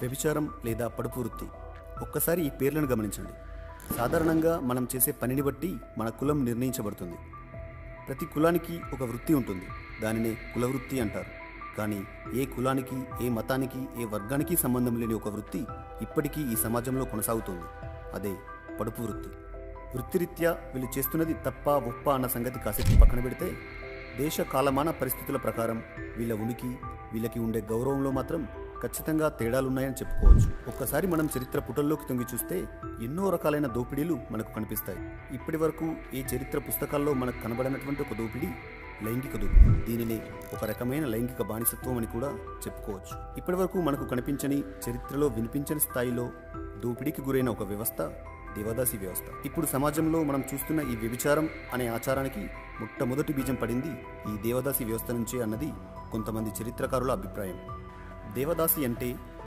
వ్యభిచారం లేదా పడుపు వృత్తి. ఒక్కసారి ఈ పేర్లను గమనించండి. సాధారణంగా మనం చేసే పనిని బట్టి మన కులం నిర్ణయించబడుతుంది. ప్రతి కులానికి ఒక వృత్తి ఉంటుంది. దానినే కులవృత్తి అంటారు. కానీ ఏ కులానికి, ఏ మతానికి, ఏ వర్గానికి సంబంధం లేని ఒక వృత్తి ఇప్పటికీ ఈ సమాజంలో కొనసాగుతుంది. అదే పడుపు వృత్తి. వృత్తిరీత్యా వీళ్ళు చేస్తున్నది తప్ప ఒప్ప అన్న సంగతి కాసేపు పక్కన పెడితే, దేశ కాలమాన పరిస్థితుల ప్రకారం వీళ్ళ ఉనికి, వీళ్ళకి ఉండే గౌరవంలో మాత్రం ఖచ్చితంగా తేడాలున్నాయని చెప్పుకోవచ్చు. ఒక్కసారి మనం చరిత్ర పుటల్లోకి తొంగి చూస్తే ఎన్నో రకాలైన దోపిడీలు మనకు కనిపిస్తాయి. ఇప్పటి వరకు ఏ చరిత్ర పుస్తకాల్లో మనకు కనబడినటువంటి ఒక దోపిడీ లైంగిక దోపిడీ. దీనినే ఒక రకమైన లైంగిక బానిసత్వం అని కూడా చెప్పుకోవచ్చు. ఇప్పటి వరకు మనకు కనిపించని, చరిత్రలో వినిపించని స్థాయిలో దోపిడీకి గురైన ఒక వ్యవస్థ దేవదాసి వ్యవస్థ. ఇప్పుడు సమాజంలో మనం చూస్తున్న ఈ వ్యభిచారం అనే ఆచారానికి మొట్టమొదటి బీజం పడింది ఈ దేవదాసి వ్యవస్థ నుంచే అన్నది కొంతమంది చరిత్రకారుల అభిప్రాయం. దేవదాసి అంటే